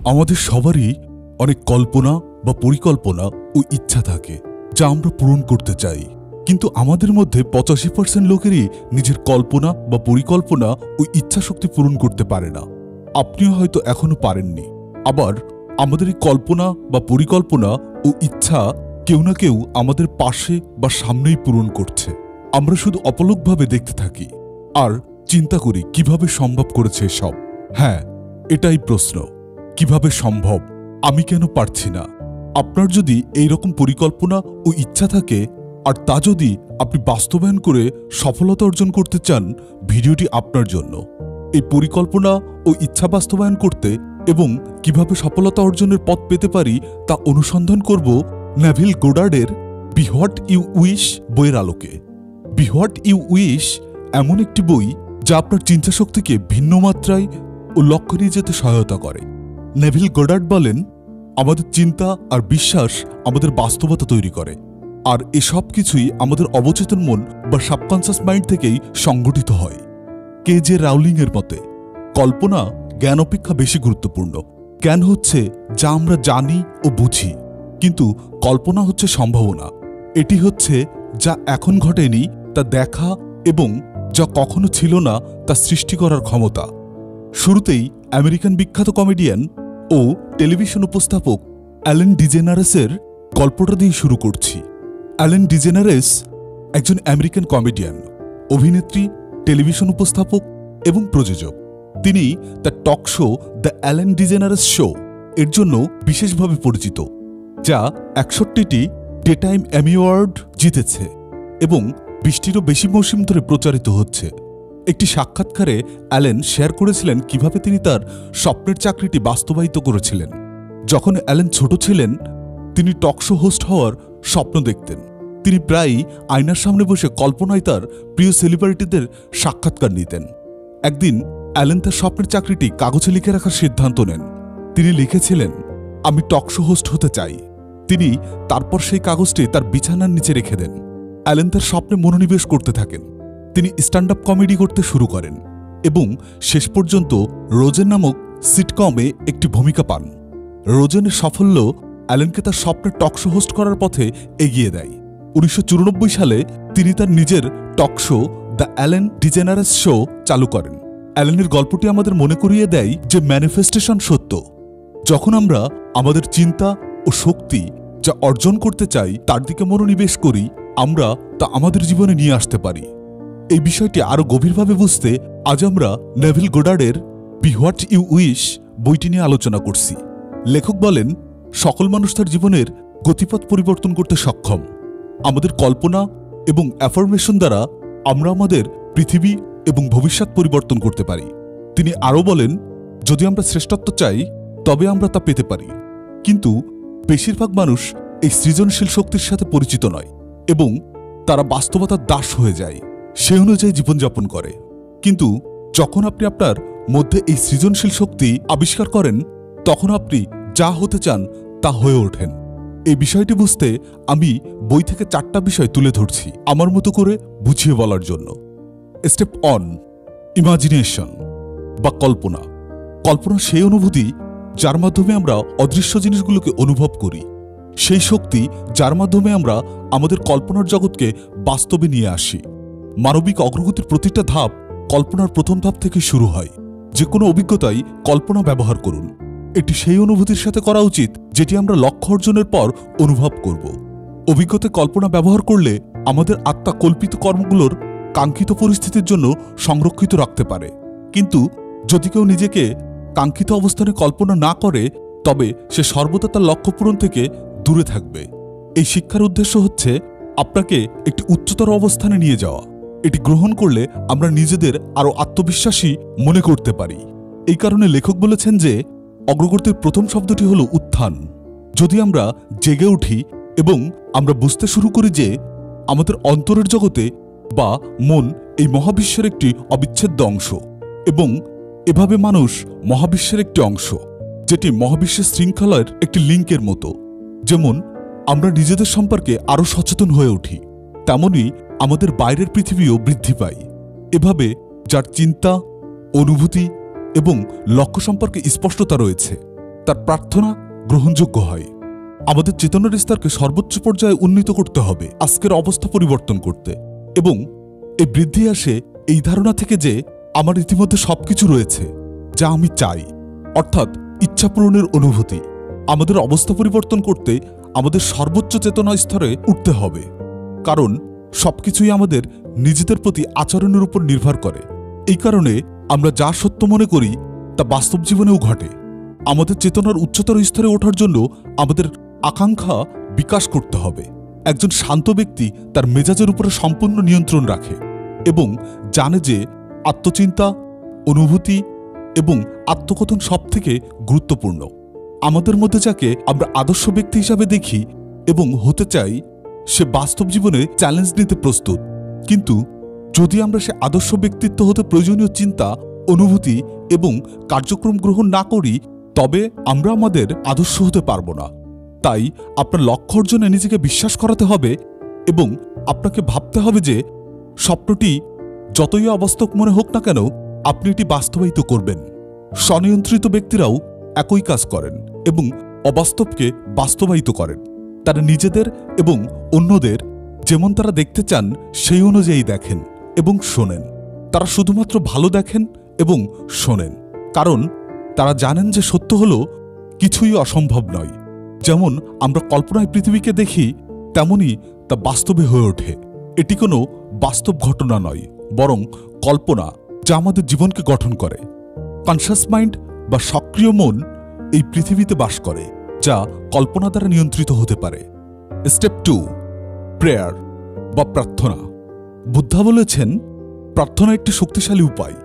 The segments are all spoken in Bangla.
আমাদের সবারই অনেক কল্পনা বা পরিকল্পনা ও ইচ্ছা থাকে যা আমরা পূরণ করতে চাই, কিন্তু আমাদের মধ্যে 85% লোকেরই নিজের কল্পনা বা পরিকল্পনা ও ইচ্ছা শক্তি পূরণ করতে পারে না। আপনিও হয়তো এখনো পারেননি। আবার আমাদের এই কল্পনা বা পরিকল্পনা ও ইচ্ছা কেউ না কেউ আমাদের পাশে বা সামনেই পূরণ করছে। আমরা শুধু অপলকভাবে দেখতে থাকি আর চিন্তা করি কিভাবে সম্ভব করেছে এসব। হ্যাঁ, এটাই প্রশ্ন, কিভাবে সম্ভব, আমি কেন পারছি না। আপনার যদি এইরকম পরিকল্পনা ও ইচ্ছা থাকে আর তা যদি আপনি বাস্তবায়ন করে সফলতা অর্জন করতে চান, ভিডিওটি আপনার জন্য। এই পরিকল্পনা ও ইচ্ছা বাস্তবায়ন করতে এবং কিভাবে সফলতা অর্জনের পথ পেতে পারি তা অনুসন্ধান করব নেভিল গোডার্ডের বি হোয়াট ইউ উইশ বইয়ের আলোকে। বি হোয়াট ইউ উইশ এমন একটি বই যা আপনার চিন্তাশক্তিকে ভিন্ন মাত্রায় ও লক্ষ্য নিয়ে যেতে সহায়তা করে। নেভিল গোডার্ড বলেন, আমাদের চিন্তা আর বিশ্বাস আমাদের বাস্তবতা তৈরি করে, আর এসব কিছুই আমাদের অবচেতন মন বা সাবকনসিয়াস মাইন্ড থেকেই সংগঠিত হয়। কে.জে. রাউলিং এর মতে, কল্পনা জ্ঞান অপেক্ষা বেশি গুরুত্বপূর্ণ। জ্ঞান হচ্ছে যা আমরা জানি ও বুঝি, কিন্তু কল্পনা হচ্ছে সম্ভাবনা। এটি হচ্ছে যা এখন ঘটেনি তা দেখা এবং যা কখনো ছিল না তা সৃষ্টি করার ক্ষমতা। শুরুতেই আমেরিকান বিখ্যাত কমেডিয়ান ও টেলিভিশন উপস্থাপক অ্যালেন ডিজেনারেসের গল্পটা দিয়ে শুরু করছি। অ্যালেন ডিজেনারেস একজন আমেরিকান কমেডিয়ান, অভিনেত্রী, টেলিভিশন উপস্থাপক এবং প্রযোজক। তিনি তার talk show the Ellen DeGeneres show এর জন্য বিশেষভাবে পরিচিত, যা 61টি ডে টাইম এমি অ্যাওয়ার্ড জিতেছে এবং 20টিরও বেশি মৌসুম ধরে প্রচারিত হচ্ছে। একটি সাক্ষাৎকারে অ্যালেন শেয়ার করেছিলেন কিভাবে তিনি তার স্বপ্নের চাকরিটি বাস্তবায়িত করেছিলেন। যখন অ্যালেন ছোট ছিলেন, তিনি টক শো হোস্ট হওয়ার স্বপ্ন দেখতেন। তিনি প্রায়ই আয়নার সামনে বসে কল্পনায় তার প্রিয় সেলিব্রিটিদের সাক্ষাৎকার নিতেন। একদিন অ্যালেন তার স্বপ্নের চাকরিটি কাগজে লিখে রাখার সিদ্ধান্ত নেন। তিনি লিখেছিলেন, আমি টক শো হোস্ট হতে চাই। তিনি তারপর সেই কাগজটি তার বিছানার নিচে রেখে দেন। অ্যালেন তার স্বপ্নে মনোনিবেশ করতে থাকেন। তিনি স্ট্যান্ড আপ কমেডি করতে শুরু করেন এবং শেষ পর্যন্ত রোজেন নামক সিটকমে একটি ভূমিকা পান। রোজেনের সাফল্য অ্যালেনকে তার স্বপ্নের টক শো হোস্ট করার পথে এগিয়ে দেয়। 1994 সালে তিনি তার নিজের talk show the Ellen DeGeneres show চালু করেন। অ্যালেনের গল্পটি আমাদের মনে করিয়ে দেয় যে ম্যানিফেস্টেশন সত্য। যখন আমরা আমাদের চিন্তা ও শক্তি যা অর্জন করতে চাই তার দিকে মনোনিবেশ করি, আমরা তা আমাদের জীবনে নিয়ে আসতে পারি। এই বিষয়টি আরও গভীরভাবে বুঝতে আজ আমরা নেভিল গোডার্ডের বি হোয়াট ইউ উইশ বইটি নিয়ে আলোচনা করছি। লেখক বলেন, সকল মানুষ তার জীবনের গতিপথ পরিবর্তন করতে সক্ষম। আমাদের কল্পনা এবং অ্যাফার্মেশন দ্বারা আমরা আমাদের পৃথিবী এবং ভবিষ্যৎ পরিবর্তন করতে পারি। তিনি আরও বলেন, যদি আমরা শ্রেষ্ঠত্ব চাই তবে আমরা তা পেতে পারি, কিন্তু বেশিরভাগ মানুষ এই সৃজনশীল শক্তির সাথে পরিচিত নয় এবং তারা বাস্তবতার দাস হয়ে যায়, সে অনুযায়ী জীবনযাপন করে। কিন্তু যখন আপনি আপনার মধ্যে এই সৃজনশীল শক্তি আবিষ্কার করেন, তখন আপনি যা হতে চান তা হয়ে ওঠেন। এই বিষয়টি বুঝতে আমি বই থেকে 4টা বিষয় তুলে ধরছি আমার মতো করে বুঝিয়ে বলার জন্য। স্টেপ 1, ইমাজিনেশন বা কল্পনা। কল্পনা সেই অনুভূতি যার মাধ্যমে আমরা অদৃশ্য জিনিসগুলোকে অনুভব করি, সেই শক্তি যার মাধ্যমে আমরা আমাদের কল্পনার জগৎকে বাস্তবে নিয়ে আসি। মানবিক অগ্রগতির প্রতিটা ধাপ কল্পনার প্রথম ধাপ থেকে শুরু হয়। যে কোনো অভিজ্ঞতায় কল্পনা ব্যবহার করুন। এটি সেই অনুভূতির সাথে করা উচিত যেটি আমরা লক্ষ্য অর্জনের পর অনুভব করব। অভিজ্ঞতায় কল্পনা ব্যবহার করলে আমাদের আত্মা কল্পিত কর্মগুলোর কাঙ্ক্ষিত পরিস্থিতির জন্য সংরক্ষিত রাখতে পারে। কিন্তু যদি কেউ নিজেকে কাঙ্ক্ষিত অবস্থানে কল্পনা না করে, তবে সে সর্বদা তার লক্ষ্য পূরণ থেকে দূরে থাকবে। এই শিক্ষার উদ্দেশ্য হচ্ছে আপনাকে একটি উচ্চতর অবস্থানে নিয়ে যাওয়া। এটি গ্রহণ করলে আমরা নিজেদের আরও আত্মবিশ্বাসী মনে করতে পারি। এই কারণে লেখক বলেছেন যে অগ্রগতির প্রথম শব্দটি হল উত্থান। যদি আমরা জেগে উঠি এবং আমরা বুঝতে শুরু করি যে আমাদের অন্তরের জগতে বা মন এই মহাবিশ্বের একটি অবিচ্ছেদ্য অংশ এবং এভাবে মানুষ মহাবিশ্বের একটি অংশ, যেটি মহাবিশ্বের শৃঙ্খলার একটি লিঙ্কের মতো। যেমন আমরা নিজেদের সম্পর্কে আরও সচেতন হয়ে উঠি, তেমনি আমাদের বাইরের পৃথিবীও বৃদ্ধি পায়। এভাবে যার চিন্তা, অনুভূতি এবং লক্ষ্য সম্পর্কে স্পষ্টতা রয়েছে, তার প্রার্থনা গ্রহণযোগ্য হয়। আমাদের চেতনার স্তরকে সর্বোচ্চ পর্যায়ে উন্নীত করতে হবে আজকের অবস্থা পরিবর্তন করতে, এবং এই বৃদ্ধি আসে এই ধারণা থেকে যে আমার ইতিমধ্যে সবকিছু রয়েছে যা আমি চাই, অর্থাৎ ইচ্ছা পূরণের অনুভূতি। আমাদের অবস্থা পরিবর্তন করতে আমাদের সর্বোচ্চ চেতনা স্তরে উঠতে হবে, কারণ সবকিছুই আমাদের নিজেদের প্রতি আচরণের উপর নির্ভর করে। এই কারণে আমরা যা সত্য মনে করি তা বাস্তব জীবনেও ঘটে। আমাদের চেতনার উচ্চতর স্তরে ওঠার জন্য আমাদের আকাঙ্ক্ষা বিকাশ করতে হবে। একজন শান্ত ব্যক্তি তার মেজাজের উপরে সম্পূর্ণ নিয়ন্ত্রণ রাখে এবং জানে যে আত্মচিন্তা, অনুভূতি এবং আত্মকথন সবথেকে গুরুত্বপূর্ণ। আমাদের মধ্যে যাকে আমরা আদর্শ ব্যক্তি হিসাবে দেখি এবং হতে চাই, সে বাস্তব জীবনে চ্যালেঞ্জ নিতে প্রস্তুত। কিন্তু যদি আমরা সে আদর্শ ব্যক্তিত্ব হতে প্রয়োজনীয় চিন্তা, অনুভূতি এবং কার্যক্রম গ্রহণ না করি, তবে আমরা আমাদের আদর্শ হতে পারব না। তাই আপনার লক্ষ্য অর্জনে নিজেকে বিশ্বাস করাতে হবে এবং আপনাকে ভাবতে হবে যে স্বপ্নটি যতই অবাস্তব মনে হোক না কেন, আপনি এটি বাস্তবায়িত করবেন। স্বনিয়ন্ত্রিত ব্যক্তিরাও একই কাজ করেন এবং অবাস্তবকে বাস্তবায়িত করেন। তারা নিজেদের এবং অন্যদের যেমন তারা দেখতে চান সেই অনুযায়ী দেখেন এবং শোনেন। তারা শুধুমাত্র ভালো দেখেন এবং শোনেন, কারণ তারা জানেন যে সত্য হল কিছুই অসম্ভব নয়। যেমন আমরা কল্পনায় পৃথিবীকে দেখি, তেমনি তা বাস্তবে হয়ে ওঠে। এটি কোনো বাস্তব ঘটনা নয়, বরং কল্পনা যা আমাদের জীবনকে গঠন করে। কনশাস মাইন্ড বা সক্রিয় মন এই পৃথিবীতে বাস করে, যা কল্পনা দ্বারা নিয়ন্ত্রিত হতে পারে। স্টেপ 2, প্রেয়ার বা প্রার্থনা। বুদ্ধা বলেছেন, প্রার্থনা একটি শক্তিশালী উপায়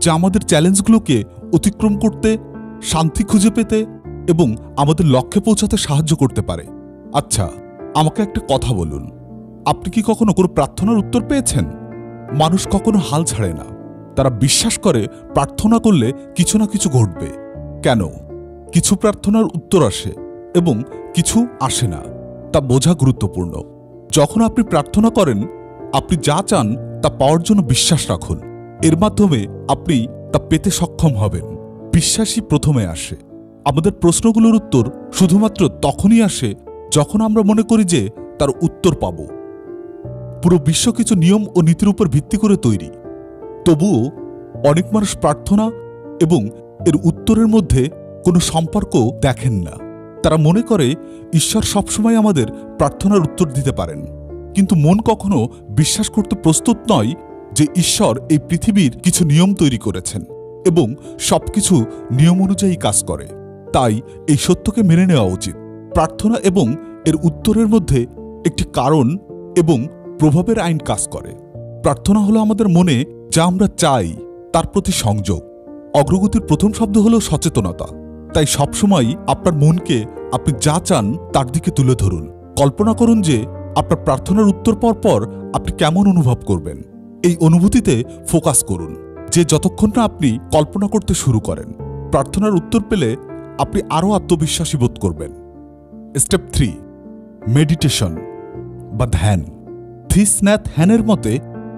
যা আমাদের চ্যালেঞ্জগুলোকে অতিক্রম করতে, শান্তি খুঁজে পেতে এবং আমাদের লক্ষ্যে পৌঁছাতে সাহায্য করতে পারে। আচ্ছা, আমাকে একটা কথা বলুন, আপনি কি কখনো কোনো প্রার্থনার উত্তর পেয়েছেন? মানুষ কখনো হাল ছাড়ে না। তারা বিশ্বাস করে প্রার্থনা করলে কিছু না কিছু ঘটবে। কেন? কিছু প্রার্থনার উত্তর আসে এবং কিছু আসে না, তা বোঝা গুরুত্বপূর্ণ। যখন আপনি প্রার্থনা করেন, আপনি যা চান তা পাওয়ার জন্য বিশ্বাস রাখুন। এর মাধ্যমে আপনি তা পেতে সক্ষম হবেন। বিশ্বাসই প্রথমে আসে। আমাদের প্রশ্নগুলোর উত্তর শুধুমাত্র তখনই আসে যখন আমরা মনে করি যে তার উত্তর পাব। পুরো বিশ্ব কিছু নিয়ম ও নীতির উপর ভিত্তি করে তৈরি। তবুও অনেক মানুষ প্রার্থনা এবং এর উত্তরের মধ্যে কোনো সম্পর্ক দেখেন না। তারা মনে করে ঈশ্বর সবসময় আমাদের প্রার্থনার উত্তর দিতে পারেন, কিন্তু মন কখনো বিশ্বাস করতে প্রস্তুত নয় যে ঈশ্বর এই পৃথিবীর কিছু নিয়ম তৈরি করেছেন এবং সবকিছু নিয়ম অনুযায়ী কাজ করে। তাই এই সত্যকে মেনে নেওয়া উচিত। প্রার্থনা এবং এর উত্তরের মধ্যে একটি কারণ এবং প্রভাবের আইন কাজ করে। প্রার্থনা হলো আমাদের মনে যা আমরা চাই তার প্রতি সংযোগ। অগ্রগতির প্রথম শব্দ হলো সচেতনতা। তাই সবসময় আপনার মনকে আপনি যা চান তার দিকে তুলে ধরুন। কল্পনা করুন যে আপনার প্রার্থনার উত্তর পাওয়ার পর আপনি কেমন অনুভব করবেন। এই অনুভূতিতে ফোকাস করুন, যে যতক্ষণ না আপনি কল্পনা করতে শুরু করেন। প্রার্থনার উত্তর পেলে আপনি আরও আত্মবিশ্বাসী বোধ করবেন। স্টেপ 3, মেডিটেশন বা ধ্যান। থিস ন্যাথ হ্যানের মতে,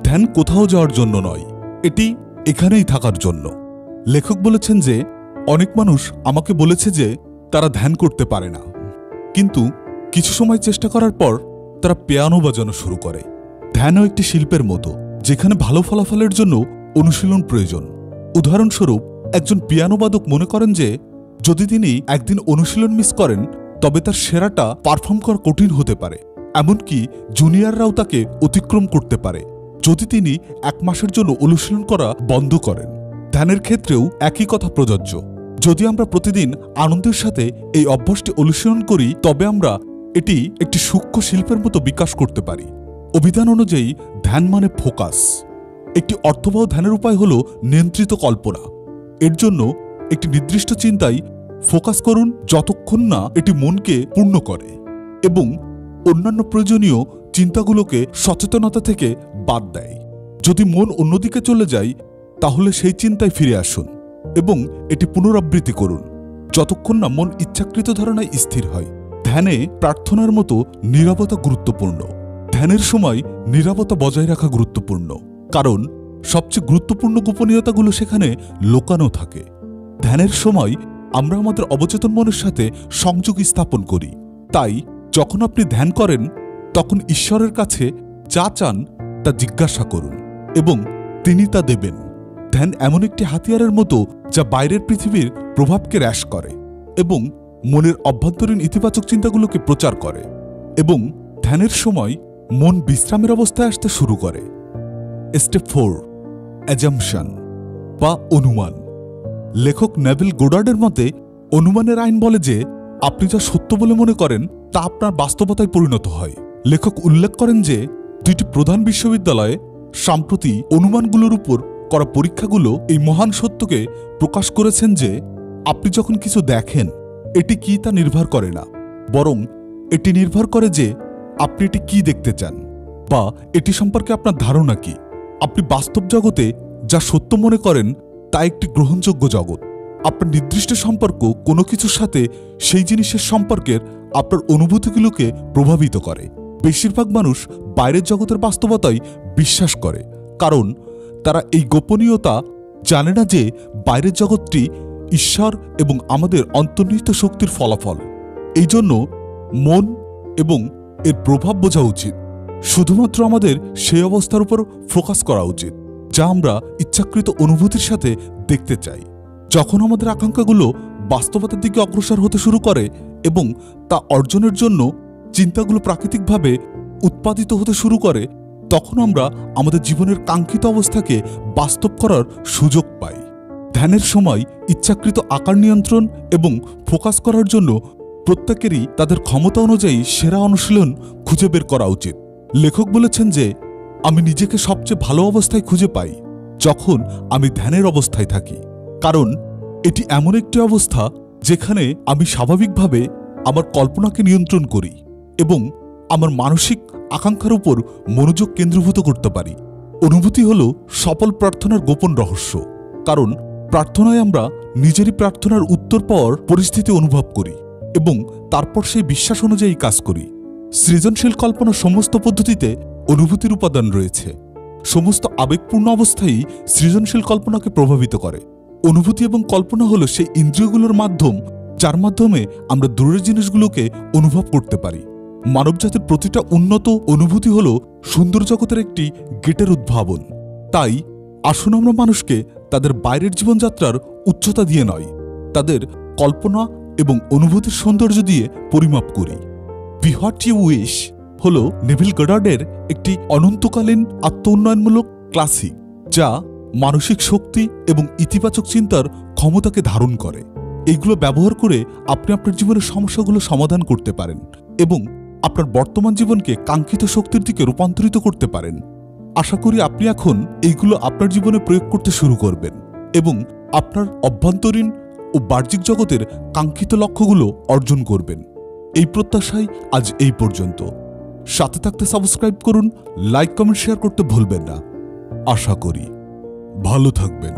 ধ্যান কোথাও যাওয়ার জন্য নয়, এটি এখানেই থাকার জন্য। লেখক বলেছেন যে অনেক মানুষ আমাকে বলেছে যে তারা ধ্যান করতে পারে না, কিন্তু কিছু সময় চেষ্টা করার পর তারা পিয়ানো বাজানো শুরু করে। ধ্যানও একটি শিল্পের মতো, যেখানে ভালো ফলাফলের জন্য অনুশীলন প্রয়োজন। উদাহরণস্বরূপ, একজন পিয়ানোবাদক মনে করেন যে যদি তিনি একদিন অনুশীলন মিস করেন, তবে তার সেরাটা পারফর্ম করা কঠিন হতে পারে। এমনকি জুনিয়ররাও তাকে অতিক্রম করতে পারে যদি তিনি 1 মাসের জন্য অনুশীলন করা বন্ধ করেন। ধ্যানের ক্ষেত্রেও একই কথা প্রযোজ্য। যদি আমরা প্রতিদিন আনন্দের সাথে এই অভ্যাসটি অনুশীলন করি, তবে আমরা এটি একটি সূক্ষ্ম শিল্পের মতো বিকাশ করতে পারি। অভিধান অনুযায়ী ধ্যান মানে ফোকাস। একটি অর্থবহ ধ্যানের উপায় হল নিয়ন্ত্রিত কল্পনা। এর জন্য একটি নির্দিষ্ট চিন্তায় ফোকাস করুন যতক্ষণ না এটি মনকে পূর্ণ করে এবং অন্যান্য প্রয়োজনীয় চিন্তাগুলোকে সচেতনতা থেকে বাদ দেয়। যদি মন অন্যদিকে চলে যায়, তাহলে সেই চিন্তায় ফিরে আসুন এবং এটি পুনরাবৃত্তি করুন যতক্ষণ না মন ইচ্ছাকৃত ধারণায় স্থির হয়। ধ্যানে প্রার্থনার মতো নীরবতা গুরুত্বপূর্ণ। ধ্যানের সময় নীরবতা বজায় রাখা গুরুত্বপূর্ণ, কারণ সবচেয়ে গুরুত্বপূর্ণ গোপনীয়তাগুলো সেখানে লুকানো থাকে। ধ্যানের সময় আমরা আমাদের অবচেতন মনের সাথে সংযোগ স্থাপন করি। তাই যখন আপনি ধ্যান করেন তখন ঈশ্বরের কাছে যা চান তা জিজ্ঞাসা করুন এবং তিনি তা দেবেন। ধ্যান এমন একটি হাতিয়ারের মতো যা বাইরের পৃথিবীর প্রভাবকে হ্রাস করে এবং মনের অভ্যন্তরীণ ইতিবাচক চিন্তাগুলোকে প্রচার করে, এবং ধ্যানের সময় মন বিশ্রামের অবস্থায় আসতে শুরু করে। স্টেপ 4, অ্যাজাম্পশন বা অনুমান। লেখক নেভিল গোডার্ডের মতে অনুমানের আইন বলে যে আপনি যা সত্য বলে মনে করেন তা আপনার বাস্তবতায় পরিণত হয়। লেখক উল্লেখ করেন যে 2টি প্রধান বিশ্ববিদ্যালয়ে সাম্প্রতি অনুমানগুলোর উপর করা পরীক্ষাগুলো এই মহান সত্যকে প্রকাশ করেছেন যে আপনি যখন কিছু দেখেন এটি কি তা নির্ভর করে না, বরং এটি নির্ভর করে যে আপনি এটি কি দেখতে চান বা এটি সম্পর্কে আপনার ধারণা কি। আপনি বাস্তব জগতে যা সত্য মনে করেন তা একটি গ্রহণযোগ্য জগৎ। আপনার নির্দিষ্ট সম্পর্ক কোনো কিছুর সাথে সেই জিনিসের সম্পর্কের আপনার অনুভূতিগুলোকে প্রভাবিত করে। বেশিরভাগ মানুষ বাইরের জগতের বাস্তবতায় বিশ্বাস করে, কারণ তারা এই গোপনীয়তা জানে না যে বাইরের জগৎটি ঈশ্বর এবং আমাদের অন্তর্নিহিত শক্তির ফলাফল। এই জন্য মন এবং এর প্রভাব বোঝা উচিত। শুধুমাত্র আমাদের সেই অবস্থার উপর ফোকাস করা উচিত যা আমরা ইচ্ছাকৃত অনুভূতির সাথে দেখতে চাই। যখন আমাদের আকাঙ্ক্ষাগুলো বাস্তবতার দিকে অগ্রসর হতে শুরু করে এবং তা অর্জনের জন্য চিন্তাগুলো প্রাকৃতিকভাবে উৎপাদিত হতে শুরু করে, তখন আমরা আমাদের জীবনের কাঙ্ক্ষিত অবস্থাকে বাস্তব করার সুযোগ পাই। ধ্যানের সময় ইচ্ছাকৃত আকার নিয়ন্ত্রণ এবং ফোকাস করার জন্য প্রত্যেকেরই তাদের ক্ষমতা অনুযায়ী সেরা অনুশীলন খুঁজে বের করা উচিত। লেখক বলেছেন যে আমি নিজেকে সবচেয়ে ভালো অবস্থায় খুঁজে পাই যখন আমি ধ্যানের অবস্থায় থাকি, কারণ এটি এমন একটি অবস্থা যেখানে আমি স্বাভাবিকভাবে আমার কল্পনাকে নিয়ন্ত্রণ করি এবং আমার মানসিক আকাঙ্ক্ষার উপর মনোযোগ কেন্দ্রীভূত করতে পারি। অনুভূতি হল সফল প্রার্থনার গোপন রহস্য, কারণ প্রার্থনায় আমরা নিজেরই প্রার্থনার উত্তর পাওয়ার পরিস্থিতি অনুভব করি এবং তারপর সেই বিশ্বাস অনুযায়ী কাজ করি। সৃজনশীল কল্পনার সমস্ত পদ্ধতিতে অনুভূতির উপাদান রয়েছে। সমস্ত আবেগপূর্ণ অবস্থাই সৃজনশীল কল্পনাকে প্রভাবিত করে। অনুভূতি এবং কল্পনা হল সেই ইন্দ্রিয়গুলোর মাধ্যম যার মাধ্যমে আমরা দূরের জিনিসগুলোকে অনুভব করতে পারি। মানবজাতির প্রতিটা উন্নত অনুভূতি হল সুন্দর জগতের একটি গেটের উদ্ভাবন। তাই আসুন আমরা মানুষকে তাদের বাইরের জীবনযাত্রার উচ্চতা দিয়ে নয়, তাদের কল্পনা এবং অনুভূতির সৌন্দর্য দিয়ে পরিমাপ করি। বি হোয়াট ইউ উইশ হল নেভিল গোডার্ডের একটি অনন্তকালীন আত্ম-উন্নয়নমূলক ক্লাসিক, যা মানসিক শক্তি এবং ইতিবাচক চিন্তার ক্ষমতাকে ধারণ করে। এইগুলো ব্যবহার করে আপনি আপনার জীবনের সমস্যাগুলো সমাধান করতে পারেন এবং আপনার বর্তমান জীবনকে কাঙ্ক্ষিত শক্তির দিকে রূপান্তরিত করতে পারেন। আশা করি আপনি এখন এইগুলো আপনার জীবনে প্রয়োগ করতে শুরু করবেন এবং আপনার অভ্যন্তরীণ ও বাহ্যিক জগতের কাঙ্ক্ষিত লক্ষ্যগুলো অর্জন করবেন। এই প্রত্যাশায় আজ এই পর্যন্ত। সাথে থাকতে সাবস্ক্রাইব করুন, লাইক, কমেন্ট, শেয়ার করতে ভুলবেন না। আশা করি ভালো থাকবেন।